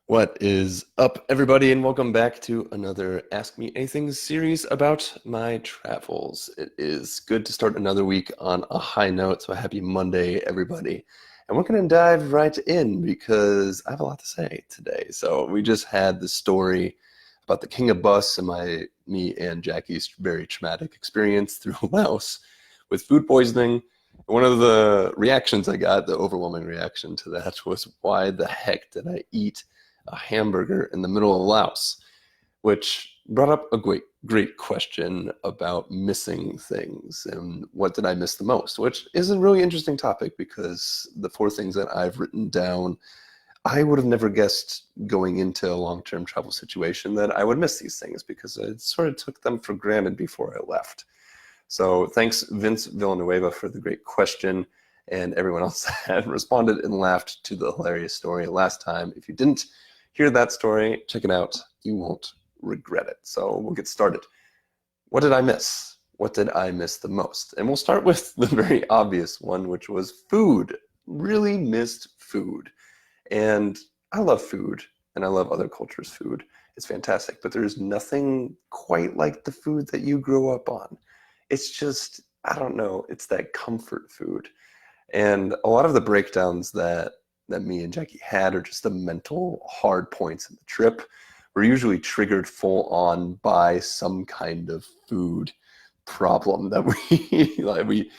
What is up, everybody, and welcome back to another Ask Me Anything series about my travels. It is good to start another week on a high note, so happy Monday, everybody. And we're going to dive right in because I have a lot to say today. So we just had the story about the King of Bus and me and Jackie's very traumatic experience through Laos with food poisoning. One of the reactions I got, the overwhelming reaction to that, was why the heck did I eat a hamburger in the middle of Laos, which brought up a great question about missing things and what did I miss the most, which is a really interesting topic because the four things that I've written down, I would have never guessed going into a long-term travel situation that I would miss these things because I sort of took them for granted before I left. So thanks, Vince Villanueva, for the great question, and everyone else that responded and laughed to the hilarious story last time. If you didn't hear that story, check it out. You won't regret it. So we'll get started. What did I miss? What did I miss the most? And we'll start with the very obvious one, which was food. Really missed food. And I love food, and I love other cultures' food. It's fantastic, but there's nothing quite like the food that you grew up on. It's just, I don't know, it's that comfort food. And a lot of the breakdowns that me and Jackie had are just the mental hard points in the trip. We're usually triggered full on by some kind of food problem that we like we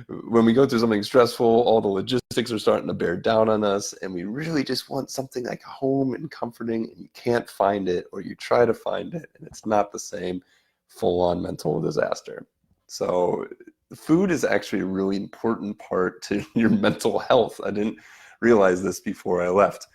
when we go through something stressful, all the logistics are starting to bear down on us, and we really just want something like home and comforting, and you can't find it, or you try to find it, and it's not the same. Full on mental disaster. So food is actually a really important part to your mental health. I didn't realize this before I left.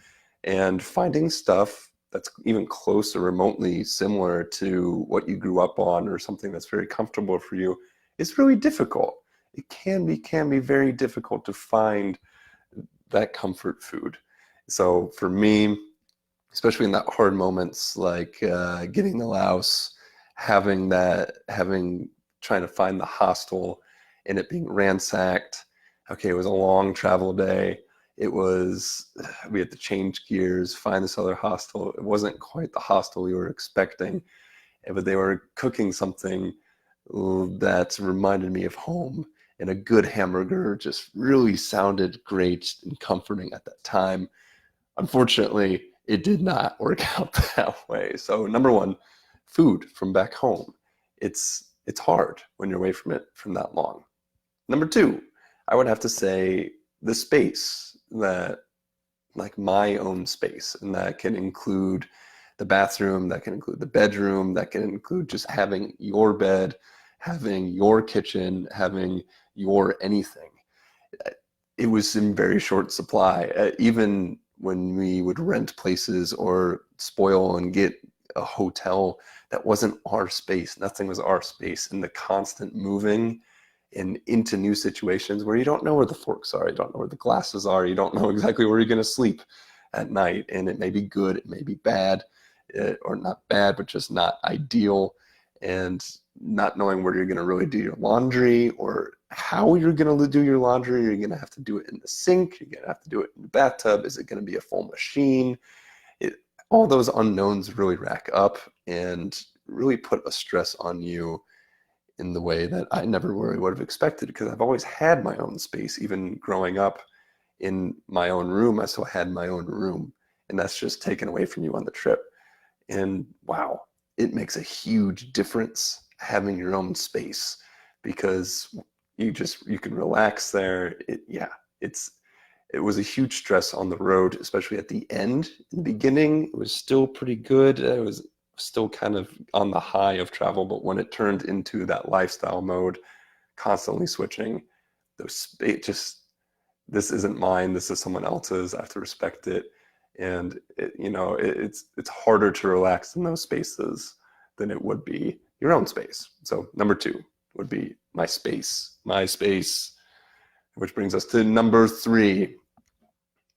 And finding stuff that's even close or remotely similar to what you grew up on or something that's very comfortable for you is really difficult. It can be very difficult to find that comfort food. So for me, especially in that hard moments like getting the Laos, trying to find the hostel and it being ransacked. Okay, it was a long travel day. We had to change gears, find this other hostel. It wasn't quite the hostel we were expecting, but they were cooking something that reminded me of home. And a good hamburger just really sounded great and comforting at that time. Unfortunately, it did not work out that way. So number one, food from back home. It's hard when you're away from it from that long. Number two, I would have to say the space that like my own space, and that can include the bathroom, that can include the bedroom, that can include just having your bed, having your kitchen, having your anything. It was in very short supply. Even when we would rent places or spoil and get a hotel, that wasn't our space. Nothing was our space. And the constant moving and into new situations where you don't know where the forks are, you don't know where the glasses are, you don't know exactly where you're going to sleep at night. And it may be good, it may be bad, or not bad, but just not ideal. And not knowing where you're going to really do your laundry or how you're going to do your laundry. You're going to have to do it in the sink. You're going to have to do it in the bathtub. Is it going to be a full machine? All those unknowns really rack up and really put a stress on you in the way that I never really would have expected, because I've always had my own space. Even growing up in my own room, I still had my own room, and that's just taken away from you on the trip. And wow, it makes a huge difference having your own space, because you can relax there. It was a huge stress on the road, especially at the end. In the beginning, it was still pretty good. It was still kind of on the high of travel, but when it turned into that lifestyle mode, constantly switching, this isn't mine. This is someone else's. I have to respect it, and it's harder to relax in those spaces than it would be your own space. So number two would be my space, which brings us to number three.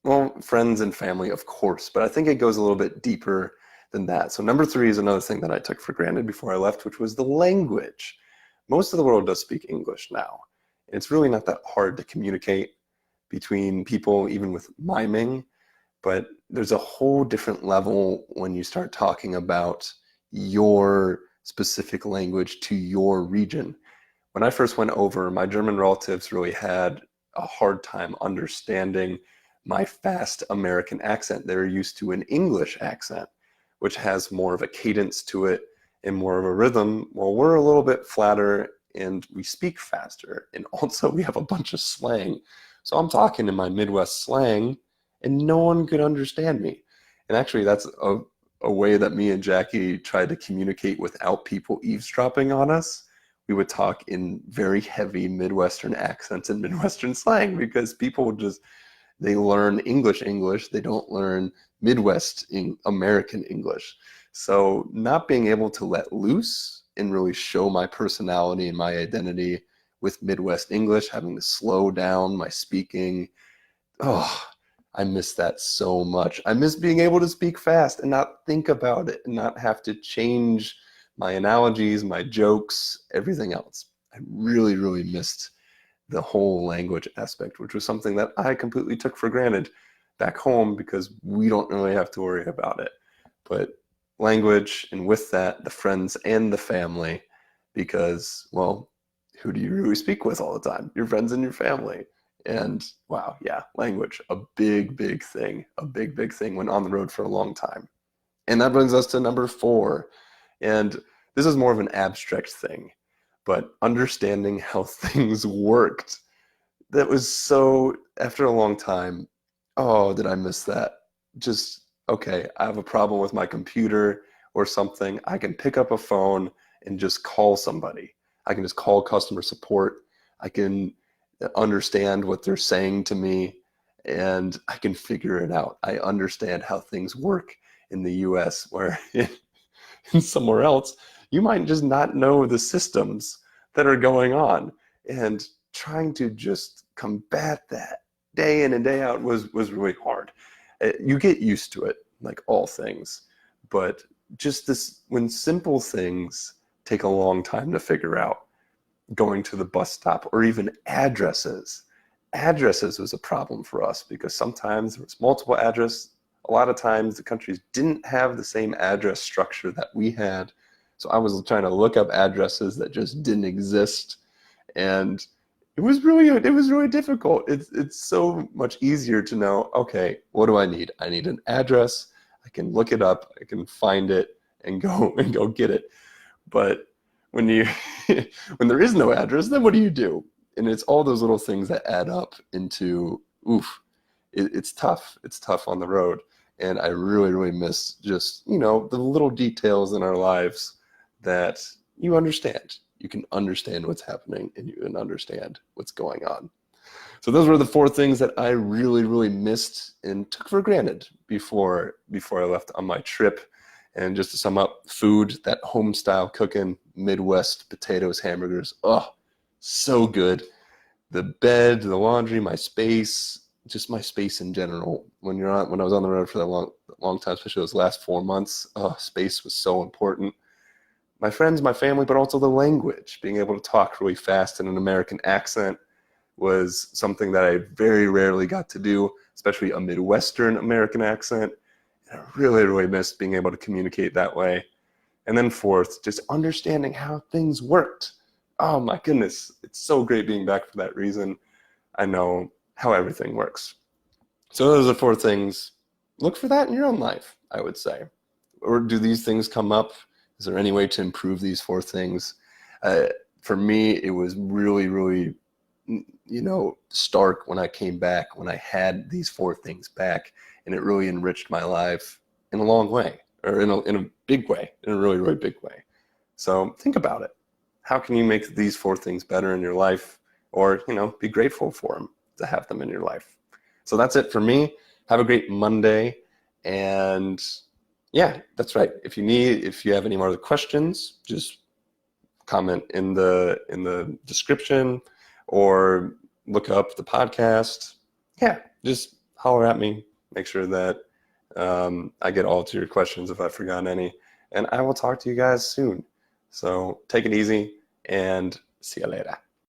Well, friends and family, of course, but I think it goes a little bit deeper than that. So number three is another thing that I took for granted before I left, which was the language. Most of the world does speak English now. It's really not that hard to communicate between people, even with miming. But there's a whole different level when you start talking about your specific language to your region. When I first went over, my German relatives really had a hard time understanding my fast American accent. They're used to an English accent, which has more of a cadence to it and more of a rhythm. Well, we're a little bit flatter and we speak faster. And also we have a bunch of slang. So I'm talking in my Midwest slang and no one could understand me. And actually that's a way that me and Jackie tried to communicate without people eavesdropping on us. We would talk in very heavy Midwestern accents and Midwestern slang because people just, they learn English, they don't learn Midwest American English. So not being able to let loose and really show my personality and my identity with Midwest English, having to slow down my speaking, oh, I miss that so much. I miss being able to speak fast and not think about it and not have to change my analogies, my jokes, everything else. I really, really missed the whole language aspect, which was something that I completely took for granted back home because we don't really have to worry about it. But language, and with that, the friends and the family, because, well, who do you really speak with all the time? Your friends and your family. And wow, yeah, language, a big, big thing, a big, big thing when on the road for a long time. And that brings us to number 4. And this is more of an abstract thing, but understanding how things worked. That was so, after a long time, oh, did I miss that? Just, okay, I have a problem with my computer or something. I can pick up a phone and just call somebody. I can just call customer support. I can understand what they're saying to me and I can figure it out. I understand how things work in the US, where in somewhere else, you might just not know the systems that are going on. And trying to just combat that day in and day out was really hard. You get used to it, like all things. But just this, when simple things take a long time to figure out, going to the bus stop or even addresses. Addresses was a problem for us because sometimes there was multiple addresses. A lot of times the countries didn't have the same address structure that we had. So I was trying to look up addresses that just didn't exist. And it was really difficult. It's so much easier to know, okay, what do I need? I need an address. I can look it up. I can find it and go get it. But when you when there is no address, then what do you do? And it's all those little things that add up into, oof, it's tough. It's tough on the road. And I really, really miss just, the little details in our lives that you understand. You can understand what's happening and you can understand what's going on. So those were the 4 things that I really, really missed and took for granted before I left on my trip. And just to sum up, food, that home style cooking, Midwest potatoes, hamburgers, oh, so good. The bed, the laundry, my space, just my space in general. When I was on the road for that long time, especially those last 4 months, space was so important. My friends, my family, but also the language. Being able to talk really fast in an American accent was something that I very rarely got to do, especially a Midwestern American accent. I really, really missed being able to communicate that way. And then 4th, just understanding how things worked. Oh my goodness, it's so great being back for that reason. I know how everything works. So those are 4 things. Look for that in your own life, I would say. Or do these things come up? Is there any way to improve these 4 things? For me, it was really, really, stark when I came back, when I had these 4 things back. And it really enriched my life in a long way, or in a big way, in a really, really big way. So think about it. How can you make these 4 things better in your life, or, be grateful for them, to have them in your life? So that's it for me. Have a great Monday. And yeah, that's right. If you have any more questions, just comment in the description or look up the podcast. Yeah, just holler at me. Make sure that I get all to your questions if I've forgotten any. And I will talk to you guys soon. So take it easy and see you later.